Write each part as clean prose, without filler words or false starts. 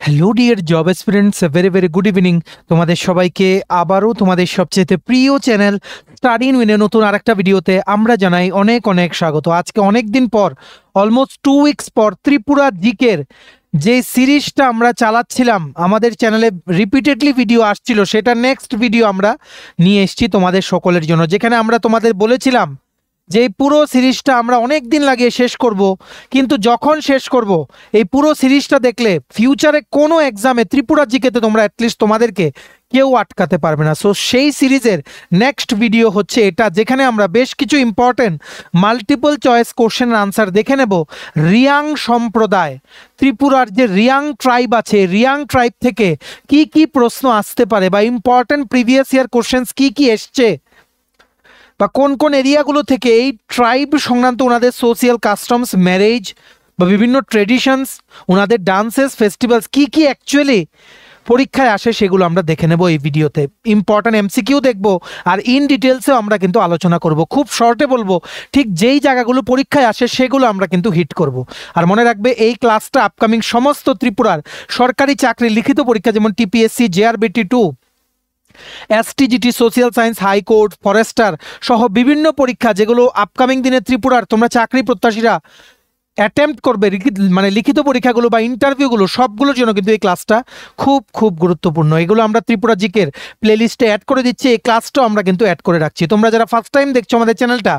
Hello dear job aspirants, very very good evening. তোমাদের সবাইকে আবারও তোমাদের সবচেয়ে প্রিয় চ্যানেল স্টাডি ইন উইনের নতুন আরেকটা ভিডিওতে আমরা জানাই অনেক অনেক স্বাগত। আজকে অনেক দিন পর, অলমোস্ট 2 উইকস পর, ত্রিপুরা জিকের যে সিরিজটা আমরা চালাচ্ছিলাম, আমাদের চ্যানেলে রিপিটেডলি ভিডিও আসছিল, সেটা নেক্সট ভিডিও আমরা নিয়ে এসেছি তোমাদের সকলের জন্য, যেখানে আমরা তোমাদের বলেছিলাম যে এই পুরো সিরিজটা আমরা অনেক দিন লাগিয়ে শেষ করব, কিন্তু যখন শেষ করব এই পুরো সিরিজটা দেখলে ফিউচারে কোনো এক্সামে ত্রিপুরা জিকেতে তোমরা অ্যাটলিস্ট তোমাদেরকে কেউ আটকাতে পারবে না। সো সেই সিরিজের নেক্সট ভিডিও হচ্ছে এটা, যেখানে আমরা বেশ কিছু important multiple choice question answer দেখে নেব। রিয়াং সম্প্রদায়, ত্রিপুরার যে রিয়াং ট্রাইব আছে, রিয়াং ট্রাইব থেকে কি কি প্রশ্ন আসতে পারে, বা ইম্পর্টেন্ট প্রিভিয়াস ইয়ার কোশ্চেন্স কি কি এসছে, বা কোন কোন এরিয়াগুলো থেকে এই ট্রাইব সংক্রান্ত ওনাদের সোশিয়াল কাস্টমস, ম্যারেজ বা বিভিন্ন ট্রেডিশনস, ওনাদের ডান্সেস, ফেস্টিভ্যালস কি কি অ্যাকচুয়ালি পরীক্ষায় আসে, সেগুলো আমরা দেখে নেব এই ভিডিওতে। ইম্পর্ট্যান্ট এমসিকিউ দেখব, আর ইন ডিটেলসেও আমরা কিন্তু আলোচনা করব। খুব শর্টে বলবো, ঠিক যেই জায়গাগুলো পরীক্ষায় আসে সেগুলো আমরা কিন্তু হিট করব। আর মনে রাখবে, এই ক্লাসটা আপকামিং সমস্ত ত্রিপুরার সরকারি চাকরি লিখিত পরীক্ষা, যেমন TPSC, JRBT2, STGT, social science, high court, Forster সহ বিভিন্ন পরীক্ষা যেগুলো আপকামিং দিনে ত্রিপুরার তোমরা চাকরি প্রত্যাশীরা অ্যাটেম্প্ট করবে, মানে লিখিত পরীক্ষাগুলো বা ইন্টারভিউগুলো, সবগুলোর জন্য কিন্তু এই ক্লাসটা খুব খুব গুরুত্বপূর্ণ। এগুলো আমরা ত্রিপুরা জিকের প্লেলিস্টে অ্যাড করে দিচ্ছি, এই ক্লাসটাও আমরা কিন্তু অ্যাড করে রাখছি। তোমরা যারা ফার্স্ট টাইম দেখছো আমাদের চ্যানেলটা,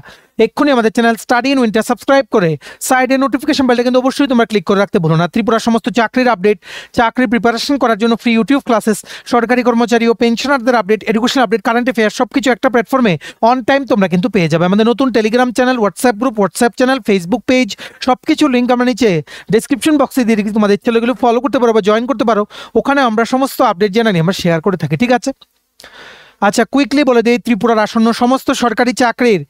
এক্ষুনি আমাদের channel study in winter subscribe করে সাইডে নোটিফিকেশন বেলটা কিন্তু অবশ্যই তোমরা ক্লিক করে রাখতে ভুলো না। ত্রিপুরার সমস্ত চাকরির আপডেট, চাকরি প্রিপারেশন করার জন্য ফ্রি ইউটিউব ক্লাসেস, সরকারি কর্মচারী ও পেনশনারদের update, education update, current affair সব কিছু একটা প্ল্যাটফর্মে অন টাইম তোমরা কিন্তু পেয়ে যাবে। আমাদের নতুন Telegram channel, WhatsApp group, WhatsApp channel, Facebook page, সব কিছু লিঙ্ক আমরা নিচে ডেসক্রিপশন বক্সে দিয়ে রেখেছি। তোমাদের ইচ্ছে এগুলো ফলো করতে পারো বা জয়েন করতে পারো, ওখানে আমরা সমস্ত আপডেট জানানি আমরা শেয়ার করে থাকি, ঠিক আছে? আচ্ছা, কুইকলি বলে দিই, ত্রিপুরার আসন্ন সমস্ত সরকারি চাকরির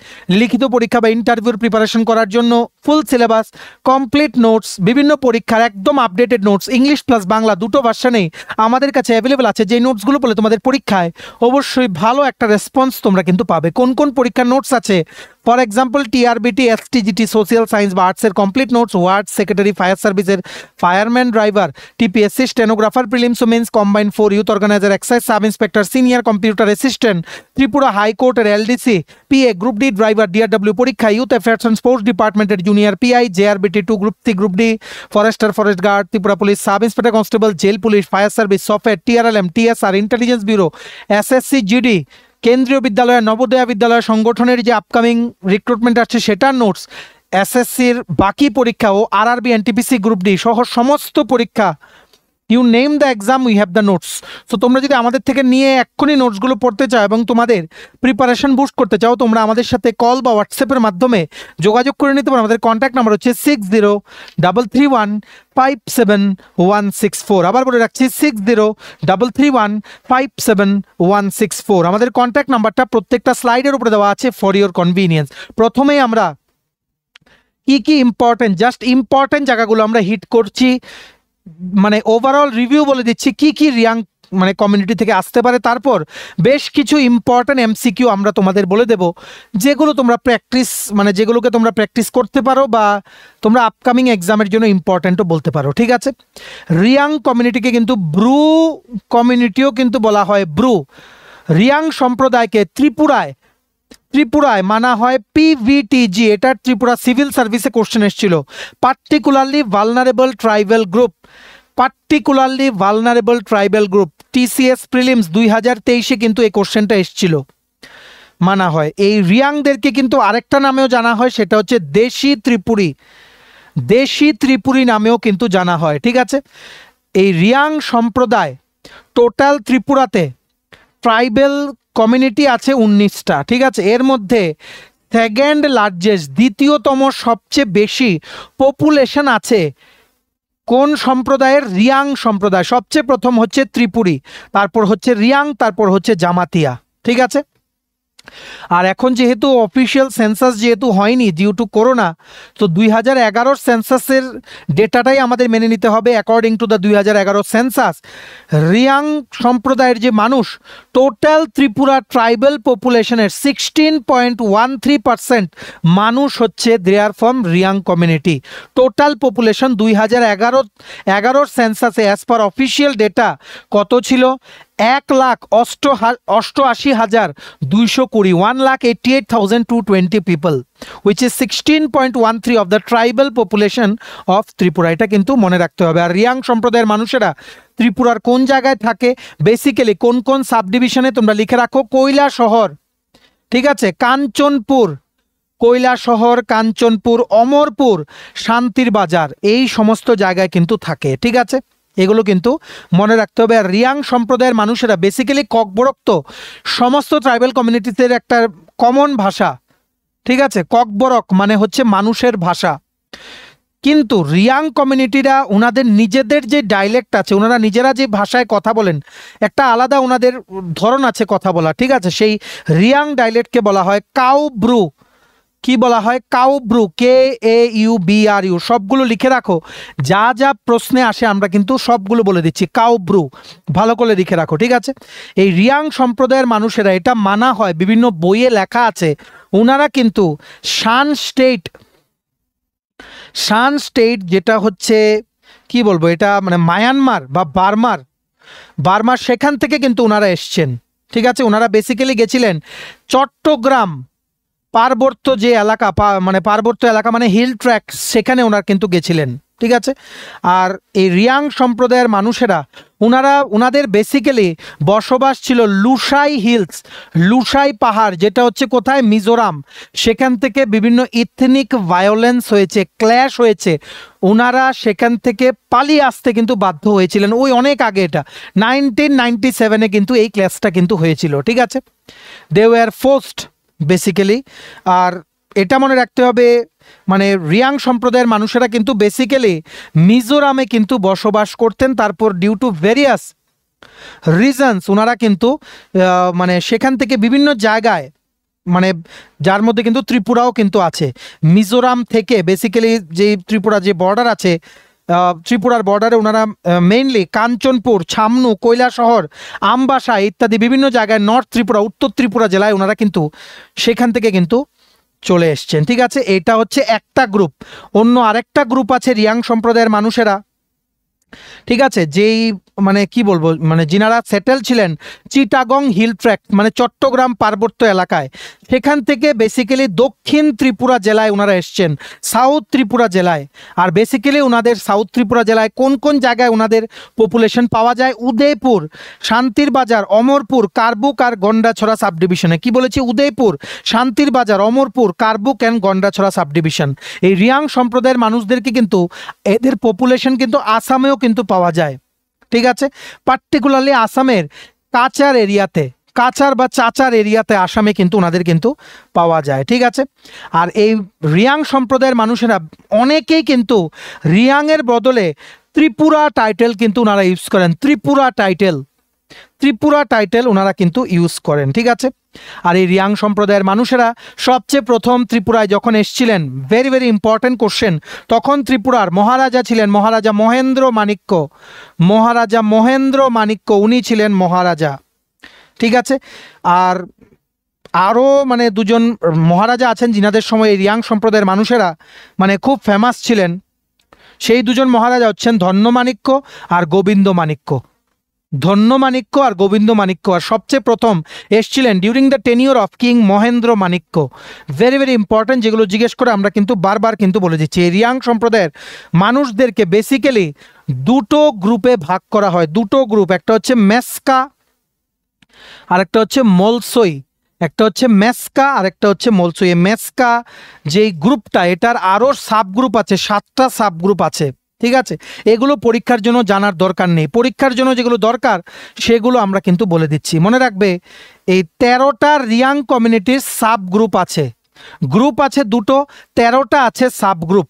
লিখিত পরীক্ষা বা ইন্টারভিউর প্রিপারেশন করার জন্য ফুল সিলেবাস, কমপ্লিট নোটস, বিভিন্ন পরীক্ষার একদম updated notes, English plus Bangla দুটো ভার্সনেই আমাদের কাছে অ্যাভেলেবেল আছে। যে নোটসগুলো বলে তোমাদের পরীক্ষায় অবশ্যই ভালো একটা রেসপন্স তোমরা কিন্তু পাবে। কোন কোন পরীক্ষার নোটস আছে? For example, TRBT, STGT, social science বা আর্টসের complete notes, ward secretary, fire সার্ভিসের fireman driver, TPSC stenographer, prelims ও mains combined 4, youth organiser, excise sub inspector, senior computer assistant, Tripura হাইকোর্টের LDC, PA, group D driver, DRW পরীক্ষা, youth affairs and sports ডিপার্টমেন্টের junior PI, JRBT2, group C, group D, forester, forest guard, Tripura police, sub inspector constable, jail police, fire service, software, TRLM, TSR, intelligence bureau, SSC, GD, কেন্দ্রীয় বিদ্যালয়, নবোদয়া বিদ্যালয় সংগঠনের যে upcoming recruitment আসছে সেটার notes, SSCর বাকি পরীক্ষা ও RRB, NTPC, গ্রুপ ডি সহ সমস্ত পরীক্ষা, you name the exam, we have the notes. So তোমরা যদি আমাদের থেকে নিয়ে এক্ষুনি নোটসগুলো পড়তে চাও এবং তোমাদের প্রিপারেশন বুস্ট করতে চাও, তোমরা আমাদের সাথে কল বা হোয়াটসঅ্যাপের মাধ্যমে যোগাযোগ করে নিতে পারো। আমাদের কন্ট্যাক্ট নাম্বার হচ্ছে 6033157164। আবার বলে রাখছি, 6033157164। আমাদের কন্ট্যাক্ট নাম্বারটা প্রত্যেকটা স্লাইডের উপরে দেওয়া আছে ফর ইওর কনভিনিয়েন্স। প্রথমেই আমরা কি কি ইম্পর্টেন্ট, জাস্ট ইম্পর্টেন্ট জায়গাগুলো আমরা হিট করছি, মানে ওভারঅল রিভিউ বলে দিচ্ছি কি কি রিয়াং মানে কমিউনিটি থেকে আসতে পারে। তারপর বেশ কিছু ইম্পর্টেন্ট MCQ আমরা তোমাদের বলে দেব, যেগুলো তোমরা প্র্যাকটিস, মানে যেগুলোকে তোমরা প্র্যাকটিস করতে পারো বা তোমরা আপকামিং এক্সামের জন্য ইম্পর্টেন্টও বলতে পারো, ঠিক আছে? রিয়াং কমিউনিটিকে কিন্তু ব্রু কমিউনিটিও কিন্তু বলা হয়। ব্রু রিয়াং সম্প্রদায়কে ত্রিপুরায় মানা হয় PVTG। এটা ত্রিপুরা সিভিল সার্ভিসে কোশ্চেন এসেছিল। Particularly vulnerable tribal group, TCS prelims 2023-এ কিন্তু এই কোশ্চেনটা এসেছিল। মানা হয় এই রিয়াংদেরকে কিন্তু আরেকটা নামেও জানা হয়, সেটা হচ্ছে দেশি ত্রিপুরী নামেও কিন্তু জানা হয়, ঠিক আছে? এই রিয়াং সম্প্রদায় টোটাল ত্রিপুরাতে ট্রাইবেল কমিউনিটি আছে 19টা, ঠিক আছে? এর মধ্যে সেকেন্ড লার্জেস্ট, দ্বিতীয়তম সবচেয়ে বেশি পপুলেশন আছে কোন সম্প্রদায়ের? রিয়াং সম্প্রদায়। সবচেয়ে প্রথম হচ্ছে ত্রিপুরী, তারপর হচ্ছে রিয়াং, তারপর হচ্ছে জামাতিয়া, ঠিক আছে? আর এখন যেহেতু অফিসিয়াল সেন্সাস যেহেতু হয়নি ডিউ টু করোনা, তো 2011 সেন্সাসের ডেটাটাই আমাদের মেনে নিতে হবে। According to the 2011 census, Reang সম্প্রদায়ের যে মানুষ, টোটাল ত্রিপুরা ট্রাইবাল পপুলেশনের 16.13% মানুষ হচ্ছে there from Reang community. Total population 2011 সেন্সাসে অ্যাজ পার অফিসিয়াল ডেটা কত ছিল? 1,88,220 1,88,220 people, which is 16.13 of the tribal population of Tripura. এটা কিন্তু মনে রাখতে হবে। আর রিয়াং সম্প্রদায়ের মানুষেরা ত্রিপুরার কোন জায়গায় থাকে, বেসিক্যালি কোন কোন সাব ডিভিশনে তোমরা লিখে রাখো। কৈলাসহর, ঠিক আছে, কাঞ্চনপুর, কৈলাসহর, কাঞ্চনপুর, অমরপুর, শান্তির বাজার, এই সমস্ত জায়গায় কিন্তু থাকে। ঠিক আছে, এগুলো কিন্তু মনে রাখতে হবে। আর রিয়াং সম্প্রদায়ের মানুষেরা বেসিক্যালি ককবরক তো সমস্ত ট্রাইবাল কমিউনিটিদের একটা কমন ভাষা। ঠিক আছে, ককবরক মানে হচ্ছে মানুষের ভাষা, কিন্তু রিয়াং কমিউনিটিরা ওনাদের নিজেদের যে ডাইলেক্ট আছে, ওনারা নিজেরা যে ভাষায় কথা বলেন, একটা আলাদা ওনাদের ধরন আছে কথা বলা। ঠিক আছে, সেই রিয়াং ডাইলেক্টকে বলা হয় কাউব্রু। কি বলা হয়? কাউব্রু, KAUBRU। সবগুলো লিখে রাখো, যা যা প্রশ্নে আসে আমরা কিন্তু সবগুলো বলে দিচ্ছি। কাউব্রু ভালো করে লিখে রাখো। ঠিক আছে, এই রিয়াং সম্প্রদায়ের মানুষেরা, এটা মানা হয়, বিভিন্ন বইয়ে লেখা আছে, ওনারা কিন্তু শান স্টেট যেটা হচ্ছে কি বলবো, এটা মানে মায়ানমার বা বার্মার সেখান থেকে কিন্তু ওনারা এসছেন। ঠিক আছে, ওনারা বেসিক্যালি গেছিলেন চট্টগ্রাম পার্বত্য যে এলাকা, মানে পার্বত্য এলাকা মানে হিল ট্র্যাক, সেখানে ওনারা কিন্তু গেছিলেন। ঠিক আছে, আর এই রিয়াং সম্প্রদায়ের মানুষেরা ওনাদের বেসিক্যালি বসবাস ছিল লুসাই হিলস, লুসাই পাহাড়, যেটা হচ্ছে কোথায়? মিজোরাম। সেখান থেকে বিভিন্ন ইথনিক ভায়োলেন্স হয়েছে, ক্ল্যাশ হয়েছে, ওনারা সেখান থেকে পালিয়ে আসতে কিন্তু বাধ্য হয়েছিলেন। ওই অনেক আগে, এটা 1997-এ কিন্তু এই ক্ল্যাশটা কিন্তু হয়েছিল। ঠিক আছে, দে ওয়ার ফোর্সড বেসিক্যালি। আর এটা মনে রাখতে হবে, মানে রিয়াং সম্প্রদায়ের মানুষেরা কিন্তু বেসিক্যালি মিজোরামে কিন্তু বসবাস করতেন। তারপর ডিউ টু ভেরিয়াস রিজনস ওনারা কিন্তু মানে সেখান থেকে বিভিন্ন জায়গায়, মানে যার মধ্যে কিন্তু ত্রিপুরাও কিন্তু আছে, মিজোরাম থেকে বেসিক্যালি যে ত্রিপুরা যে বর্ডার আছে, ত্রিপুরার বর্ডারে ওনারা মেইনলি কাঞ্চনপুর, ছামনু, কৈলাসহর, আমবাসা ইত্যাদি বিভিন্ন জায়গায়, নর্থ ত্রিপুরা, উত্তর ত্রিপুরা জেলায় ওনারা কিন্তু সেখান থেকে কিন্তু চলে এসছেন। ঠিক আছে, এটা হচ্ছে একটা গ্রুপ। অন্য আরেকটা গ্রুপ আছে রিয়াং সম্প্রদায়ের মানুষেরা। ঠিক আছে, যেই মানে কি বলবো, মানে যিনারা সেটেল ছিলেন চিটাগং হিল ট্র্যাক মানে চট্টগ্রাম পার্বত্য এলাকায়, সেখান থেকে বেসিক্যালি দক্ষিণ ত্রিপুরা জেলায় ওনারা এসছেন, সাউথ ত্রিপুরা জেলায়। আর বেসিক্যালি ওনাদের সাউথ ত্রিপুরা জেলায় কোন কোন জায়গায় ওনাদের পপুলেশন পাওয়া যায়? উদয়পুর, শান্তির বাজার, অমরপুর, কারবুক আর গন্ডাছড়া সাব ডিভিশনে। কি বলেছি? Udaipur, Santirbazar, Amarpur, Karbook and Gandacherra sub division. এই রিয়াং সম্প্রদায়ের মানুষদেরকে কিন্তু এদের পপুলেশন কিন্তু আসামেও কিন্তু পাওয়া যায়। ঠিক আছে, পার্টিকুলারলি আসামের কাচার এরিয়াতে, কাচার বা চাচার এরিয়াতে আসামে কিন্তু ওনাদের কিন্তু পাওয়া যায়। ঠিক আছে, আর এই রিয়াং সম্প্রদায়ের মানুষেরা অনেকেই কিন্তু রিয়াংয়ের বদলে ত্রিপুরা টাইটেল কিন্তু ওনারা ইউজ করেন। ত্রিপুরা টাইটেল ওনারা কিন্তু ইউজ করেন। ঠিক আছে, আর এই রিয়াং সম্প্রদায়ের মানুষেরা সবচেয়ে প্রথম ত্রিপুরায় যখন এসেছিলেন, ভেরি ভেরি ইম্পর্টেন্ট কোশ্চেন, তখন ত্রিপুরার মহারাজা ছিলেন মহারাজা মহেন্দ্র মাণিক্য, উনি ছিলেন মহারাজা। ঠিক আছে, আর আরও মানে দুজন মহারাজা আছেন যিনাদের সময় এই রিয়াং সম্প্রদায়ের মানুষেরা মানে খুব ফেমাস ছিলেন। সেই দুজন মহারাজা হচ্ছেন ধন্যমাণিক্য আর গোবিন্দ মাণিক্য। আর সবচেয়ে প্রথম এসছিলেন during the tenure of king Mahendra Manikya. Very very important, যেগুলো জিজ্ঞেস করে আমরা কিন্তু বারবার কিন্তু বলে দিচ্ছি। এই রিয়াং সম্প্রদায়ের মানুষদেরকে বেসিক্যালি দুটো গ্রুপে ভাগ করা হয়, দুটো গ্রুপ, একটা হচ্ছে মেসকা আর একটা হচ্ছে মলসই। একটা হচ্ছে মেসকা আর একটা হচ্ছে মলসই। এই মেসকা যেই গ্রুপটা, এটার আরও সাব গ্রুপ আছে, 7টা সাব গ্রুপ আছে। ঠিক আছে, এগুলো পরীক্ষার জন্য জানার দরকার নেই, পরীক্ষার জন্য যেগুলো দরকার সেগুলো আমরা কিন্তু বলে দিচ্ছি। মনে রাখবে, এই 13টা রিয়াং কমিউনিটির সাব গ্রুপ আছে দুটো, 13টা আছে সাব গ্রুপ।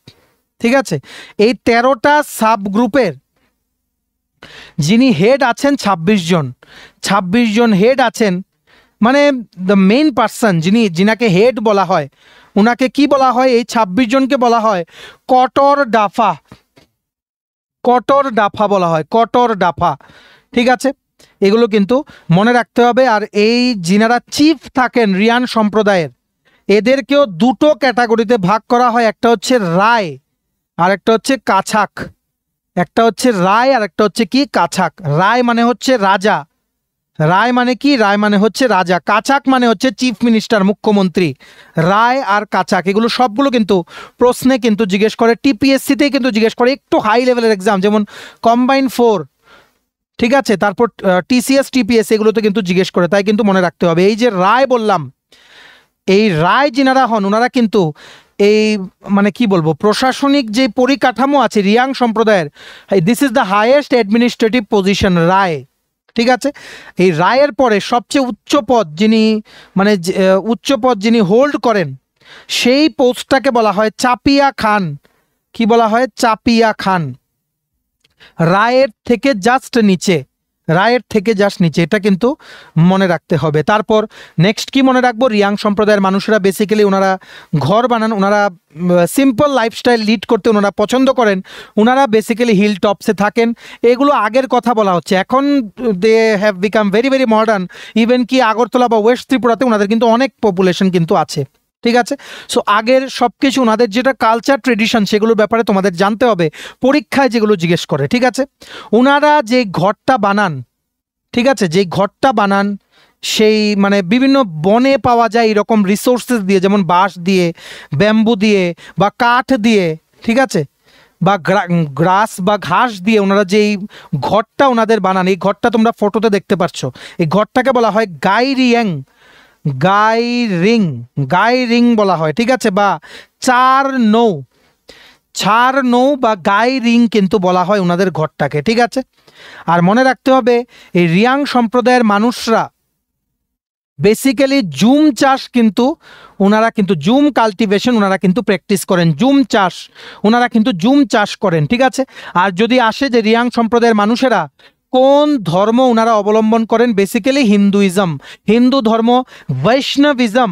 ঠিক আছে, এই 13টা সাব গ্রুপের যিনি হেড আছেন 26 জন হেড আছেন মানে দ্য মেইন পার্সন যিনাকে হেড বলা হয়, ওনাকে কি বলা হয়? এই 26 জনকে বলা হয় কটর ডাফা। কটর ডাফা বলা হয়, কটর ডাফা। ঠিক আছে, এগুলো কিন্তু মনে রাখতে হবে। আর এই যিনারা চিফ থাকেন রিয়াং সম্প্রদায়ের, এদেরকেও দুটো ক্যাটাগরিতে ভাগ করা হয়, একটা হচ্ছে রায় আর একটা হচ্ছে কাছাক। একটা হচ্ছে রায় আর একটা হচ্ছে কি কাছাক। রায় মানে হচ্ছে রাজা, রায় মানে কি? রায় মানে হচ্ছে রাজা। কাছাক মানে হচ্ছে চিফ মিনিস্টার, মুখ্যমন্ত্রী। রায় আর কাছাক এগুলো সবগুলো কিন্তু প্রশ্নে কিন্তু জিজ্ঞেস করে, টিপিএসসিতেই কিন্তু জিজ্ঞেস করে, একটু হাই লেভেলের এক্সাম যেমন কম্বাইন 4, ঠিক আছে, তারপর টিসিএস টিপিএস এগুলোতে কিন্তু জিজ্ঞেস করে, তাই কিন্তু মনে রাখতে হবে। এই যে রায় বললাম, এই রায় যিনারা হন ওনারা কিন্তু এই মানে কি বলবো, প্রশাসনিক যে পরিকাঠামো আছে রিয়াং সম্প্রদায়ের, this is the highest administrative position, Rai. ঠিক আছে, এই রায়ের পরে সবচেয়ে উচ্চ পদ যিনি মানে উচ্চ পদ যিনি হোল্ড করেন, সেই পোস্টটাকে বলা হয় চাপিয়া খান। কি বলা হয়? চাপিয়া খান। রায়ের থেকে জাস্ট নিচে, রায়ের থেকে জাস্ট নিচে, এটা কিন্তু মনে রাখতে হবে। তারপর নেক্সট কি মনে রাখবো? রিয়াং সম্প্রদায়ের মানুষেরা বেসিক্যালি ওনারা ঘর বানান, ওনারা সিম্পল লাইফস্টাইল লিড করতে ওনারা পছন্দ করেন, ওনারা বেসিক্যালি হিল টপসে থাকেন। এগুলো আগের কথা বলা হচ্ছে, এখন they have become very very modern. Even কি আগরতলা বা ওয়েস্ট ত্রিপুরাতে ওনাদের কিন্তু অনেক পপুলেশন কিন্তু আছে। ঠিক আছে, সো আগের সব কিছু ওনাদের যেটা কালচার ট্রেডিশন সেগুলোর ব্যাপারে তোমাদের জানতে হবে, পরীক্ষায় যেগুলো জিজ্ঞেস করে। ঠিক আছে, ওনারা যে ঘরটা বানান, ঠিক আছে, যে ঘরটা বানান সেই মানে বিভিন্ন বনে পাওয়া যায় এরকম রিসোর্সেস দিয়ে, যেমন বাঁশ দিয়ে, ব্যাম্বু দিয়ে বা কাঠ দিয়ে, ঠিক আছে, বা গ্রাস বা ঘাস দিয়ে ওনারা যেই ঘরটা ওনাদের বানান, এই ঘরটা তোমরা ফটোতে দেখতে পাচ্ছ, এই ঘরটাকে বলা হয় গাই রিয়াং, গাই রিং, গাই রিং বলা হয়। ঠিক আছে, বা চার নৌ, ছাড় নৌ বা গাই রিং কিন্তু বলা হয় ওনাদের ঘরটাকে। ঠিক আছে, আর মনে রাখতে হবে এই রিয়াং সম্প্রদায়ের মানুষরা বেসিক্যালি জুম চাষ কিন্তু ওনারা কিন্তু জুম কাল্টিভেশন ওনারা কিন্তু প্র্যাকটিস করেন, জুম চাষ ওনারা কিন্তু জুম চাষ করেন। ঠিক আছে, আর যদি আসে যে রিয়াং সম্প্রদায়ের মানুষেরা কোন ধর্ম ওনারা অবলম্বন করেন, বেসিক্যালি হিন্দুইজম, হিন্দু ধর্ম, বৈষ্ণবিজম,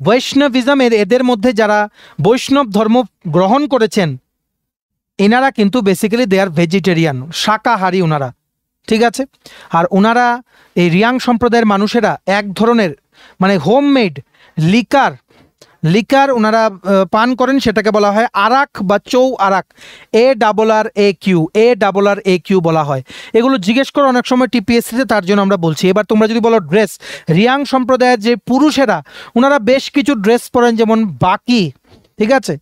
বৈষ্ণবিজম এদের মধ্যে যারা বৈষ্ণব ধর্ম গ্রহণ করেছেন এনারা কিন্তু বেসিক্যালি দে আর ভেজিটেরিয়ান, শাকাহারী ওনারা। ঠিক আছে, আর ওনারা এই রিয়াং সম্প্রদায়ের মানুষেরা এক ধরনের মানে হোমমেড লিকার, লিকার ওনারা পান করেন, সেটাকে বলা হয় আরাক বা চৌ আরাক, ARRAQ বলা হয়। এগুলো জিজ্ঞেস করে অনেক সময় টিপিএসসিতে, তার জন্য আমরা বলছি। এবার তোমরা যদি বলো ড্রেস, রিয়াং সম্প্রদায়ের যে পুরুষেরা ওনারা বেশ কিছু ড্রেস পরেন, যেমন বাকি, ঠিক আছে,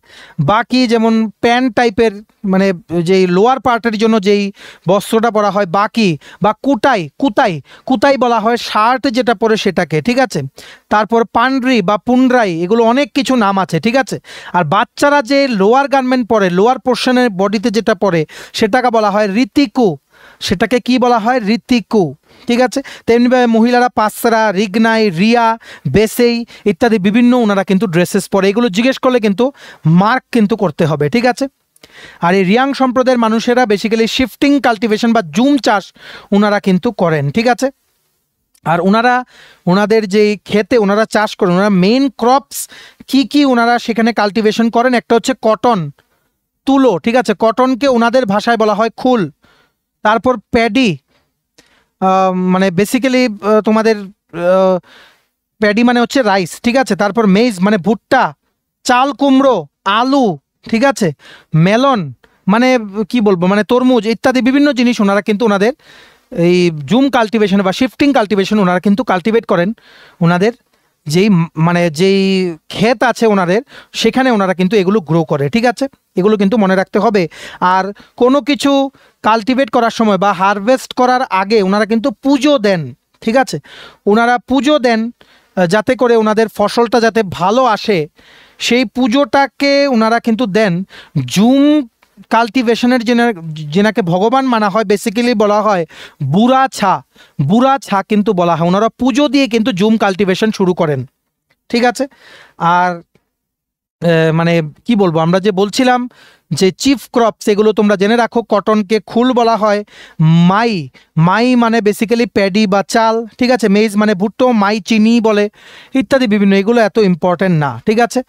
বাকি যেমন প্যান্ট টাইপের, মানে যেই লোয়ার পার্টের জন্য যেই বস্ত্রটা পরা হয় বাকি, বা কুটাই, কুতাই, কুতাই বলা হয় শার্ট যেটা পরে সেটাকে। ঠিক আছে, তারপর পান্ড্রি বা পুন্ড্রাই, এগুলো অনেক কিছু নাম আছে। ঠিক আছে, আর বাচ্চারা যে লোয়ার গার্মেন্ট পরে, লোয়ার পোর্শনের বডিতে যেটা পরে সেটাকে বলা হয় ঋতিকু, সেটাকে কি বলা হয়? ঋতিকু। ঠিক আছে, তেমনিভাবে মহিলারা পাসরা, রিগনাই, রিয়া, বেসেই ইত্যাদি বিভিন্ন ওনারা কিন্তু ড্রেসেস পরে, এগুলো জিজ্ঞেস করলে কিন্তু মার্ক কিন্তু করতে হবে। ঠিক আছে, আর এই রিয়াং সম্প্রদায়ের মানুষেরা বেসিক্যালি শিফটিং কাল্টিভেশন বা জুম চাষ ওনারা কিন্তু করেন। ঠিক আছে, আর ওনারা ওনাদের যেই ক্ষেতে ওনারা চাষ করেন, ওনারা মেইন ক্রপস কি কি ওনারা সেখানে কাল্টিভেশন করেন, একটা হচ্ছে কটন, তুলো। ঠিক আছে, কটনকে ওনাদের ভাষায় বলা হয় খুল। তারপর প্যাডি, মানে বেসিক্যালি তোমাদের প্যাডি মানে হচ্ছে রাইস। ঠিক আছে, তারপর মেইজ মানে ভুট্টা, চাল কুমড়ো, আলু, ঠিক আছে, মেলন মানে কি বলবো, মানে তরমুজ ইত্যাদি বিভিন্ন জিনিস ওনারা কিন্তু ওনাদের এই জুম কাল্টিভেশন বা শিফটিং কাল্টিভেশন ওনারা কিন্তু কাল্টিভেট করেন ওনাদের যেই মানে যেই ক্ষেত আছে ওনাদের, সেখানে ওনারা কিন্তু এগুলো গ্রো করে। ঠিক আছে, এগুলো কিন্তু মনে রাখতে হবে। আর কোনো কিছু কাল্টিভেট করার সময় বা হারভেস্ট করার আগে ওনারা কিন্তু পুজো দেন। ঠিক আছে, ওনারা পুজো দেন যাতে করে ওনাদের ফসলটা যাতে ভালো আসে, সেই পুজোটাকে ওনারা কিন্তু দেন। জুম কাল্টিভেশনের যেনাকে ভগবান মানা হয় বেসিক্যালি বলা হয় বুড়া ছা, বুড়া ছা কিন্তু বলা হয়, ওনারা পুজো দিয়ে কিন্তু জুম কাল্টিভেশন শুরু করেন। ঠিক আছে, আর মানে কি বলবো, আমরা যে বলছিলাম যে চিফ ক্রপস, এগুলো তোমরা জেনে রাখো। কটনকে খুল বলা হয়, মাই মাই মানে বেসিক্যালি প্যাডি বা চাল, ঠিক আছে। মেইজ মানে ভুট্টো, মাই চিনি বলে, ইত্যাদি বিভিন্ন। এগুলো এত ইম্পর্টেন্ট না, ঠিক আছে,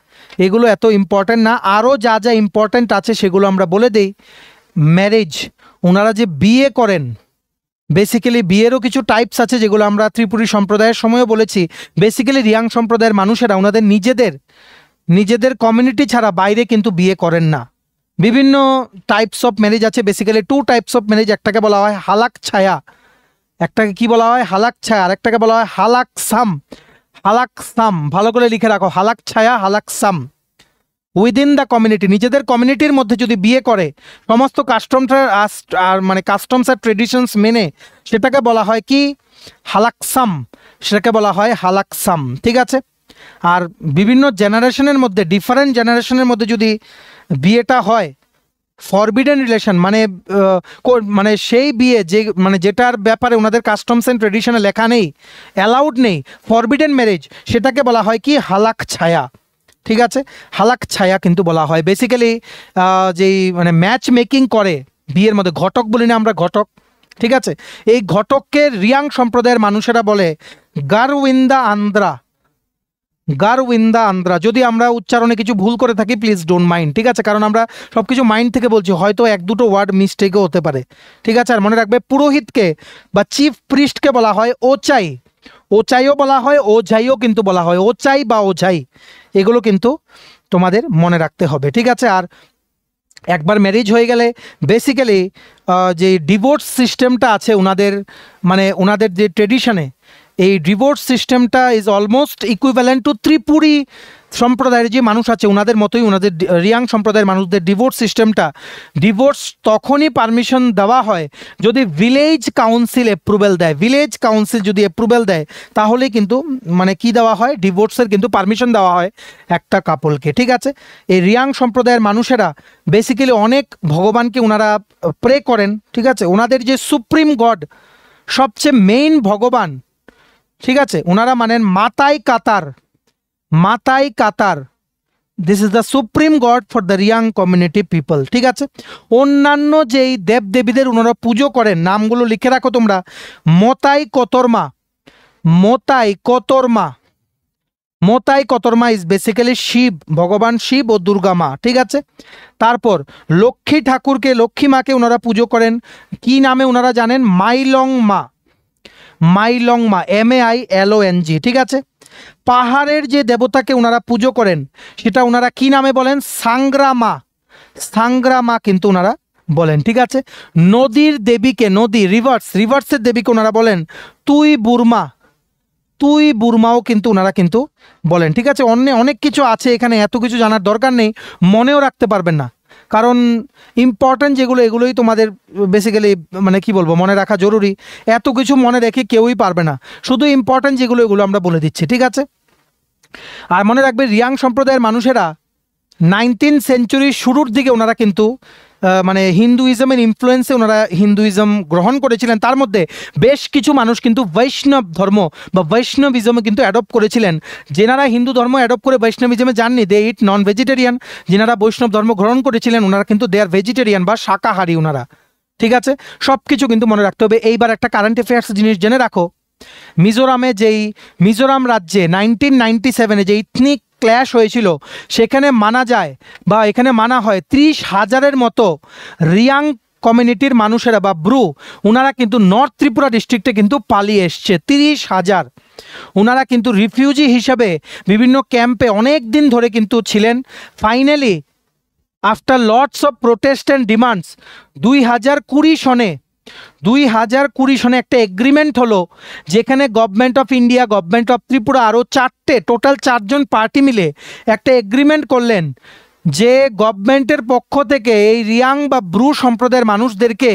এগুলো এত ইম্পর্টেন্ট না। আরও যা যা ইম্পর্টেন্ট আছে সেগুলো আমরা বলে দেই। ম্যারেজ, ওনারা যে বিয়ে করেন, বেসিক্যালি বিয়েরও কিছু টাইপস আছে যেগুলো আমরা ত্রিপুরী সম্প্রদায়ের সময়ও বলেছি। বেসিক্যালি রিয়াং সম্প্রদায়ের মানুষেরা ওনাদের নিজেদের কমিউনিটি ছাড়া বাইরে কিন্তু বিয়ে করেন না। বিভিন্ন টাইপস অফ ম্যারেজ আছে, বেসিক্যালি 2 টাইপস অফ ম্যারেজ। একটাকে বলা হয় হালাক ছায়া, একটাকে কি বলা হয় হালাক ছায়া, আর একটাকে বলা হয় হালাক সাম। হালাক সাম ভালো করে লিখে রাখো, হালাক ছায়া, হালাক সাম। উইদিন দ্য কমিউনিটি, নিজেদের কমিউনিটির মধ্যে যদি বিয়ে করে সমস্ত কাস্টমস আর মানে কাস্টমস আর ট্রেডিশনস মেনে, সেটাকে বলা হয় কি হালাকসাম, সেটাকে বলা হয় হালাকসাম, ঠিক আছে। আর বিভিন্ন জেনারেশনের মধ্যে, ডিফারেন্ট জেনারেশনের মধ্যে যদি বিয়েটা হয়, ফরবিডেন রিলেশন মানে মানে সেই বিয়ে যে মানে যেটার ব্যাপারে ওনাদের কাস্টমস অ্যান্ড ট্রেডিশনে লেখা নেই, অ্যালাউড নেই, ফরবিডেন ম্যারেজ, সেটাকে বলা হয় কি হালাক ছায়া, ঠিক আছে। হালাক ছায়া কিন্তু বলা হয়। বেসিক্যালি যেই মানে ম্যাচ মেকিং করে বিয়ের মধ্যে, ঘটক বলি না আমরা, ঘটক, ঠিক আছে। এই ঘটককে রিয়াং সম্প্রদায়ের মানুষেরা বলে গারউইন্দা আন্দ্রা, গারউইন্দা আন্দ্রা। যদি আমরা উচ্চারণে কিছু ভুল করে থাকি প্লিজ ডোন্ট মাইন্ড, ঠিক আছে, কারণ আমরা সব কিছু মাইন্ড থেকে বলছি, হয়তো 1-2 ওয়ার্ড মিস্টেকও হতে পারে, ঠিক আছে। আর মনে রাখবে পুরোহিতকে বা চিফ প্রিস্টকে বলা হয় ওচাই, ওচাইও বলা হয়, ওঝাইও কিন্তু বলা হয়, ওচাই বা ওঝাই, এগুলো কিন্তু তোমাদের মনে রাখতে হবে, ঠিক আছে। আর একবার ম্যারেজ হয়ে গেলে বেসিক্যালি যে ডিভোর্স সিস্টেমটা আছে ওনাদের, মানে ওনাদের যে ট্রেডিশনে, এই ডিভোর্স সিস্টেমটা is almost equivalent to Tripuri সম্প্রদায়ের যে মানুষ আছে ওনাদের মতোই। ওনাদের রিয়াং সম্প্রদায়ের মানুষদের ডিভোর্স সিস্টেমটা, ডিভোর্স তখনই পারমিশন দেওয়া হয় যদি ভিলেজ কাউন্সিল অ্যাপ্রুভেল দেয়। ভিলেজ কাউন্সিল যদি অ্যাপ্রুভেল দেয় তাহলেই কিন্তু মানে কি দেওয়া হয়, ডিভোর্সের কিন্তু পারমিশন দেওয়া হয় একটা কাপলকে, ঠিক আছে। এই রিয়াং সম্প্রদায়ের মানুষেরা বেসিক্যালি অনেক ভগবানকে ওনারা প্রে করেন, ঠিক আছে। ওনাদের যে সুপ্রিম গড, সবচেয়ে মেইন ভগবান, ঠিক আছে, ওনারা মানেন Matai Katar, Matai Katar. This is the supreme god for the Reang community people, ঠিক আছে। অন্যান্য যেই দেবদেবীদের ওনারা পুজো করেন, নামগুলো লিখে রাখো তোমরা। মতাই কতরমা, মতাই কতরমা, মতাই কতরমা ইজ বেসিক্যালি শিব, ভগবান শিব ও দুর্গা মা, ঠিক আছে। তারপর লক্ষ্মী ঠাকুরকে, লক্ষ্মী মাকে ওনারা পুজো করেন কি নামে ওনারা জানেন, মাইলং মা, মাইলং মা, MAILONG, ঠিক আছে। পাহাড়ের যে দেবতাকে ওনারা পুজো করেন সেটা ওনারা কি নামে বলেন, সাংগ্রা মা, সাংগ্রা মা কিন্তু ওনারা বলেন, ঠিক আছে। নদীর দেবীকে, নদী রিভার্সের দেবীকে ওনারা বলেন তুই বুরমা, তুই বুরমাও কিন্তু ওনারা কিন্তু বলেন, ঠিক আছে। অনেক কিছু আছে এখানে, এত কিছু জানার দরকার নেই, মনেও রাখতে পারবেন না, কারণ ইম্পর্ট্যান্ট যেগুলো এগুলোই তোমাদের বেসিক্যালি মানে কি বলবো মনে রাখা জরুরি। এত কিছু মনে রেখে কেউই পারবে না, শুধু ইম্পর্ট্যান্ট যেগুলো এগুলো আমরা বলে দিচ্ছি, ঠিক আছে। আর মনে রাখবে রিয়াং সম্প্রদায়ের মানুষেরা 19th সেঞ্চুরির শুরুর দিকে ওনারা কিন্তু মানে হিন্দুইজমের ইনফ্লুয়েন্সে ওনারা হিন্দুইজম গ্রহণ করেছিলেন। তার মধ্যে বেশ কিছু মানুষ কিন্তু বৈষ্ণব ধর্ম বা বৈষ্ণবিজমে কিন্তু অ্যাডপ্ট করেছিলেন। যেনারা হিন্দু ধর্ম অ্যাডপ্ট করে বৈষ্ণবিজমে যাননি, দে ইট নন ভেজিটেরিয়ান। যেনারা বৈষ্ণব ধর্ম গ্রহণ করেছিলেন ওনারা কিন্তু দে আর ভেজিটেরিয়ান বা শাকাহারী ওনারা, ঠিক আছে। সব কিছু কিন্তু মনে রাখতে হবে। এইবার একটা কারেন্ট অ্যাফেয়ার্স জিনিস জেনে রাখো। মিজোরামে যেই মিজোরাম রাজ্যে 1997-এ যে ইথনিক ক্ল্যাশ হয়েছিল, সেখানে মানা যায় বা এখানে মানা হয় 30,000-এর মতো রিয়াং কমিউনিটির মানুষেরা বা ব্রু, ওনারা কিন্তু নর্থ ত্রিপুরা ডিস্ট্রিক্টে কিন্তু পালিয়ে এসছে। 30,000 ওনারা কিন্তু রিফিউজি হিসাবে বিভিন্ন ক্যাম্পে অনেক দিন ধরে কিন্তু ছিলেন। Finally after lots of protest and demands 2020 সনে একটা এগ্রিমেন্ট হলো, যেখানে government of India, government of Tripura আরও টোটাল 4জন পার্টি মিলে একটা এগ্রিমেন্ট করলেন যে গভর্নমেন্টের পক্ষ থেকে এই রিয়াং বা ব্রু সম্প্রদায়ের মানুষদেরকে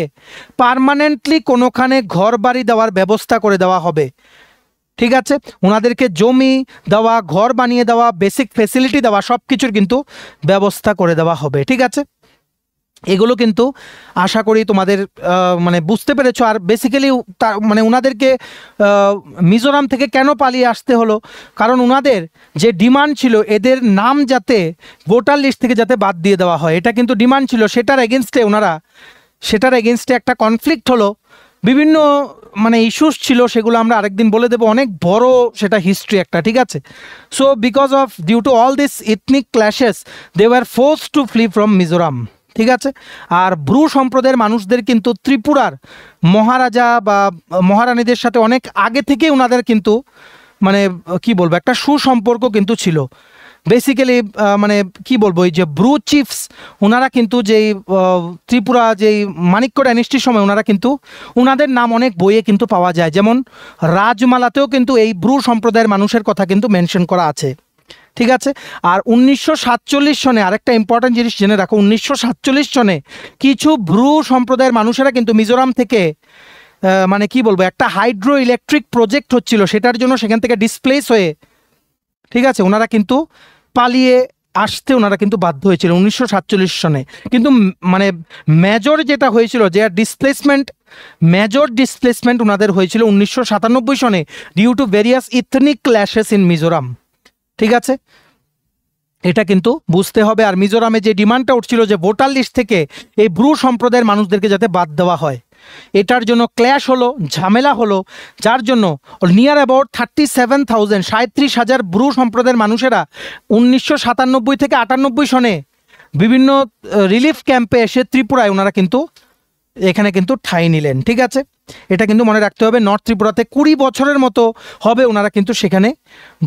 পার্মানেন্টলি কোনোখানে ঘর বাড়ি দেওয়ার ব্যবস্থা করে দেওয়া হবে, ঠিক আছে। ওনাদেরকে জমি দেওয়া, ঘর বানিয়ে দেওয়া, বেসিক ফেসিলিটি দেওয়া, সব কিছুর কিন্তু ব্যবস্থা করে দেওয়া হবে, ঠিক আছে। এগুলো কিন্তু আশা করি তোমাদের মানে বুঝতে পেরেছো। আর বেসিক্যালি মানে ওনাদেরকে মিজোরাম থেকে কেন পালিয়ে আসতে হলো, কারণ ওনাদের যে ডিমান্ড ছিল এদের নাম যাতে ভোটার লিস্ট থেকে যাতে বাদ দিয়ে দেওয়া হয়, এটা কিন্তু ডিমান্ড ছিল। সেটার এগেনস্টে একটা কনফ্লিক্ট হলো, বিভিন্ন মানে ইস্যুস ছিল, সেগুলো আমরা আরেকদিন বলে দেবো, অনেক বড় সেটা হিস্ট্রি একটা, ঠিক আছে। So because of due to all this ethnic clashes they were forced to flee from Mizoram, ঠিক আছে। আর ব্রু সম্প্রদায়ের মানুষদের কিন্তু ত্রিপুরার মহারাজা বা মহারানীদের সাথে অনেক আগে থেকে ওনাদের কিন্তু মানে কি বলবো একটা সুসম্পর্ক কিন্তু ছিল। বেসিক্যালি মানে কি বলবো, এই যে ব্রু চিফস ওনারা কিন্তু যেই ত্রিপুরা যেই মাণিক্য ডাইনেস্টির সময় ওনারা কিন্তু ওনাদের নাম অনেক বইয়ে কিন্তু পাওয়া যায়, যেমন রাজমালাতেও কিন্তু এই ব্রু সম্প্রদায়ের মানুষের কথা কিন্তু মেনশন করা আছে, ঠিক আছে। আর 1947 সনে আরেকটা ইম্পর্টেন্ট জিনিস জেনে রাখো, 1947 সনে কিছু ব্রু সম্প্রদায়ের মানুষেরা কিন্তু মিজোরাম থেকে মানে কি বলবো একটা হাইড্রো ইলেকট্রিক প্রজেক্ট হচ্ছিল, সেটার জন্য সেখান থেকে ডিসপ্লেস হয়ে, ঠিক আছে, ওনারা কিন্তু পালিয়ে আসতে ওনারা কিন্তু বাধ্য হয়েছিল 1947 সনে। কিন্তু মানে মেজর যেটা হয়েছিল যে মেজর ডিসপ্লেসমেন্ট ওনাদের হয়েছিল 1997 সনে due to various ethnic clashes in Mizoram, ঠিক আছে, এটা কিন্তু বুঝতে হবে। আর মিজোরামে যে ডিমান্ডটা উঠছিল যে ভোটার লিস্ট থেকে এই ব্রু সম্প্রদায়ের মানুষদেরকে যাতে বাদ দেওয়া হয়, এটার জন্য ক্ল্যাশ হলো, ঝামেলা হলো, যার জন্য নিয়ার অ্যাবাউট 37,000 37,000 ব্রু সম্প্রদায়ের মানুষেরা 1997 থেকে 98 সনে বিভিন্ন রিলিফ ক্যাম্পে এসে ত্রিপুরায় ওনারা কিন্তু এখানে কিন্তু ঠাঁই নিলেন, ঠিক আছে। এটা কিন্তু মনে রাখতে হবে, নর্থ ত্রিপুরাতে 20 বছরের মতো হবে ওনারা কিন্তু সেখানে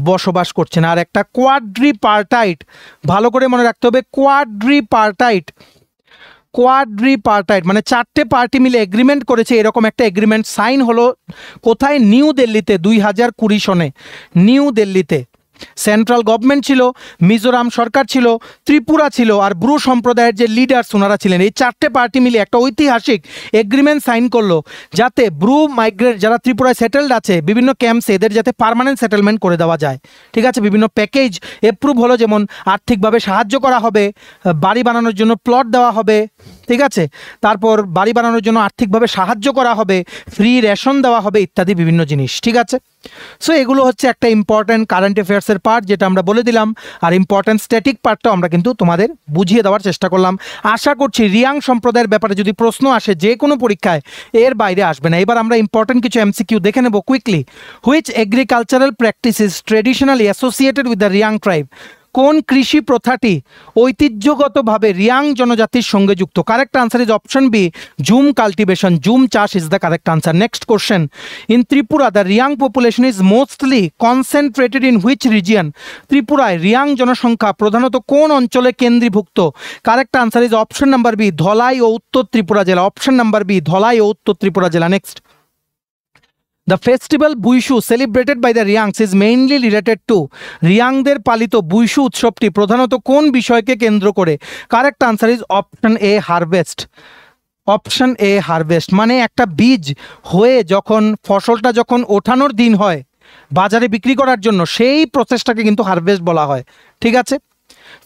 বসবাস করছেন। আর একটা কোয়াড্রিপার্টাইট, ভালো করে মনে রাখতে হবে, কোয়াড্রিপার্টাইট মানে 4টে পার্টি মিলে এগ্রিমেন্ট করেছে, এরকম একটা এগ্রিমেন্ট সাইন হলো কোথায়, নিউ দিল্লিতে 2020 সনে। নিউ দিল্লিতে সেন্ট্রাল গভর্নমেন্ট ছিল, মিজোরাম সরকার ছিল, ত্রিপুরা ছিল, আর ব্রু সম্প্রদায়ের যে লিডার্স ওনারা ছিলেন, এই 4টে পার্টি মিলে একটা ঐতিহাসিক এগ্রিমেন্ট সাইন করলো যাতে ব্রু মাইগ্রেট যারা ত্রিপুরায় সেটেলড আছে বিভিন্ন ক্যাম্পসে এদের যাতে পার্মানেন্ট সেটেলমেন্ট করে দেওয়া যায়, ঠিক আছে। বিভিন্ন প্যাকেজ অ্যাপ্রুভ হলো, যেমন আর্থিকভাবে সাহায্য করা হবে, বাড়ি বানানোর জন্য প্লট দেওয়া হবে, ঠিক আছে, তারপর বাড়ি বানানোর জন্য আর্থিকভাবে সাহায্য করা হবে, ফ্রি রেশন দেওয়া হবে, ইত্যাদি বিভিন্ন জিনিস, ঠিক আছে। সো এগুলো হচ্ছে একটা ইম্পর্টেন্ট কারেন্ট অ্যাফেয়ার্সের পার্ট যেটা আমরা বলে দিলাম, আর ইম্পর্টেন্ট স্ট্যাটিক পার্টটাও আমরা কিন্তু তোমাদের বুঝিয়ে দেওয়ার চেষ্টা করলাম। আশা করছি রিয়াং সম্প্রদায়ের ব্যাপারে যদি প্রশ্ন আসে যে কোনো পরীক্ষায় এর বাইরে আসবে না। এবার আমরা ইম্পর্টেন্ট কিছু এমসিকিউ দেখে নেব quickly. Which agricultural practice is traditionally associated with the Reang tribe? কোন কৃষি প্রথাটি ঐতিহ্যগতভাবে রিয়াং জনজাতির সঙ্গে যুক্ত? Correct answer is option B, jhum cultivation, jhum চাষ is the correct answer. Next question, in Tripura the Reang population is mostly concentrated in which region? ত্রিপুরায় রিয়াং জনসংখ্যা প্রধানত কোন অঞ্চলে কেন্দ্রীভুক্ত? Correct answer is option number B, Dhalai ও উত্তর ত্রিপুরা জেলা। অপশন নাম্বার বি, ধলাই ও উত্তর ত্রিপুরা জেলা। Next, The festival Buishu celebrated by the Riangs is mainly related to রিয়াংদের পালিত বুইশু উৎসবটি প্রধানত কোন বিষয়কে কেন্দ্র করে? Correct answer is option A, harvest. Option A, harvest মানে একটা বীজ হয়ে যখন ফসলটা যখন ওঠানোর দিন হয় বাজারে বিক্রি করার জন্য, সেই প্রসেসটাকে কিন্তু হারভেস্ট বলা হয়, ঠিক আছে,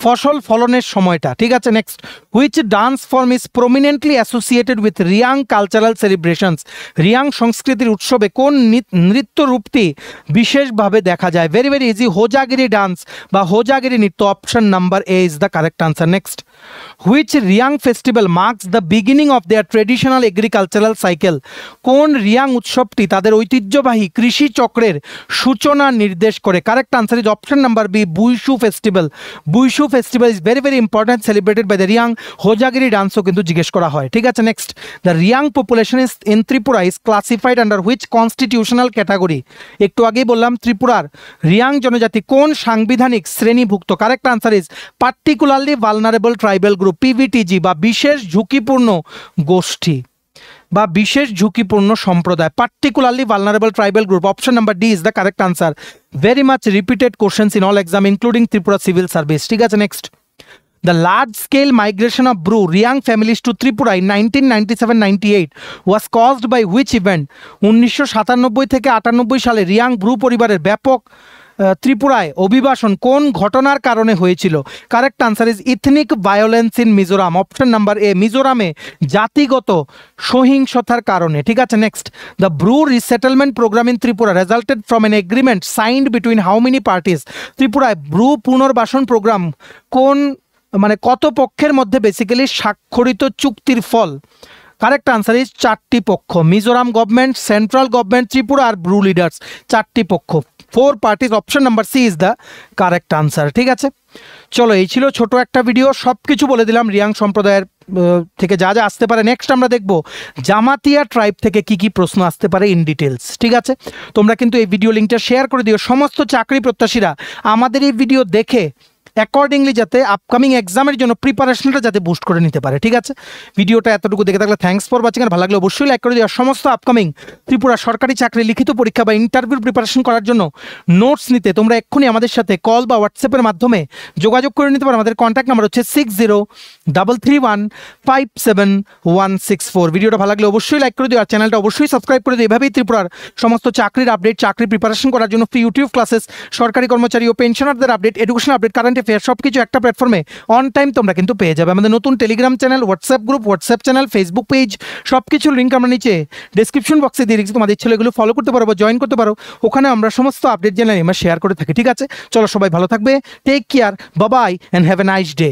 ফসল ফলনের সময়টা, ঠিক আছে। Next, which dance form is prominently associated with Reang cultural celebrations? Reang সংস্কৃতির উৎসবে কোন নৃত্য রূপটি বিশেষভাবে দেখা যায়? ভেরি ভেরি ইজি, হোজাগিরি ডান্স বা হোজাগিরি নৃত্য। Option number A is the correct answer. Next, which Reang festival marks the beginning of their traditional agricultural cycle? কোন রিয়াং উৎসবটি তাদের ঐতিহ্যবাহী কৃষি চক্রের সূচনা নির্দেশ করে? Correct answer is option number B, Buisu festival. Buisu festival is very very important, celebrated by the Reang. Hojagiri ডান্সও কিন্তু জিজ্ঞেস করা হয়, ঠিক আছে। Next, the Reang population is in Tripura is classified under which constitutional category? একটু আগেই বললাম ত্রিপুরার রিয়াং জনজাতি কোন সাংবিধানিক শ্রেণীভুক্ত? Correct answer is particularly vulnerable tribal group, PVTG বা বিশেষ ঝুঁকিপূর্ণ গোষ্ঠী বা বিশেষ ঝুঁকিপূর্ণ সম্প্রদায়, particularly vulnerable tribal group. Option number D is the correct answer. Very much repeated questions in all exam including Tripura civil service, ঠিক আছে। Next, the large scale migration of Bru Reang families to Tripura in 1997-98 was caused by which event? 1997 থেকে 98 সালে Reang Bru পরিবারের ব্যাপক ত্রিপুরায় অভিবাসন কোন ঘটনার কারণে হয়েছিল? Correct answer is ethnic violence in Mizoram. Option number A, মিজোরামে জাতিগত সহিংসতার কারণে। ঠিক আছে, next, the Bru resettlement programme in Tripura resulted from an agreement signed between how many parties? ত্রিপুরায় ব্রু পুনর্বাসন প্রোগ্রাম কোন মানে কত পক্ষের মধ্যে বেসিক্যালি স্বাক্ষরিত চুক্তির ফল? কারেক্ট আনসার ইজ 4টি পক্ষ, Mizoram government, central government, Tripura আর ব্রু লিডার্স, 4টি পক্ষ, 4 parties. Option number C is the correct answer. ঠিক আছে, চলো এই ছিল ছোট একটা ভিডিও, সব কিছু বলে দিলাম রিয়াং সম্প্রদায়ের থেকে যা যা আসতে পারে। নেক্সট আমরা দেখব জামাতিয়া ট্রাইব থেকে কি কি প্রশ্ন আসতে পারে ইন ডিটেলস। ঠিক আছে, তোমরা কিন্তু এই ভিডিও লিঙ্কটা শেয়ার করে দিও, সমস্ত চাকরি প্রত্যাশীরা আমাদের এই ভিডিও দেখে অ্যাকর্ডিংলি যাতে আপকামিং এক্সামের জন্য প্রিপারেশনটা যাতে বুস্ট করে নিতে পারে। ঠিক আছে, ভিডিওটা এতটুকু দেখে থাকলে থ্যাঙ্কস ফর ওয়াচিং, আর ভালো লাগলে অবশ্যই লাইক করে দিও। সমস্ত আপকামিং ত্রিপুরা সরকারি চাকরি লিখিত পরীক্ষা বা ইন্টারভিউ প্রিপারেশন করার জন্য নোটস নিতে তোমরা এক্ষুনি আমাদের সাথে কল বা হোয়াটসঅ্যাপের মাধ্যমে যোগাযোগ করে নিতে পারো। আমাদের কন্ট্যাক্ট নাম্বার হচ্ছে 6033157164। ভিডিওটা ভালো লাগলে অবশ্যই লাইক করে দিও, আর চ্যানেলটা অবশ্যই সাবস্ক্রাইব করে দিও। এভাবেই ত্রিপুরার সমস্ত চাকরির আপডেট, চাকরি প্রিপারেশন করার জন্য ফ্রি ইউটিউব ক্লাসেস, সরকারি কর্মচারী ও পেনশনারদের update, education update, current affair সব কিছু একটা প্ল্যাটফর্মে অন টাইম তোমরা কিন্তু পেয়ে যাবে। আমাদের নতুন Telegram channel, WhatsApp group, WhatsApp channel, Facebook page, সব কিছুর লিঙ্ক আমরা নিচে ডেসক্রিপশন বক্সে দিয়ে রেখেছি। তোমাদের ছেলে এগুলো ফলো করতে পারো বা জয়েন করতে পারো, ওখানে আমরা সমস্ত আপডেট জেনে আমরা শেয়ার করে থাকি। ঠিক আছে, চলো সবাই ভালো থাকবে, take care, bye bye and have a nice day.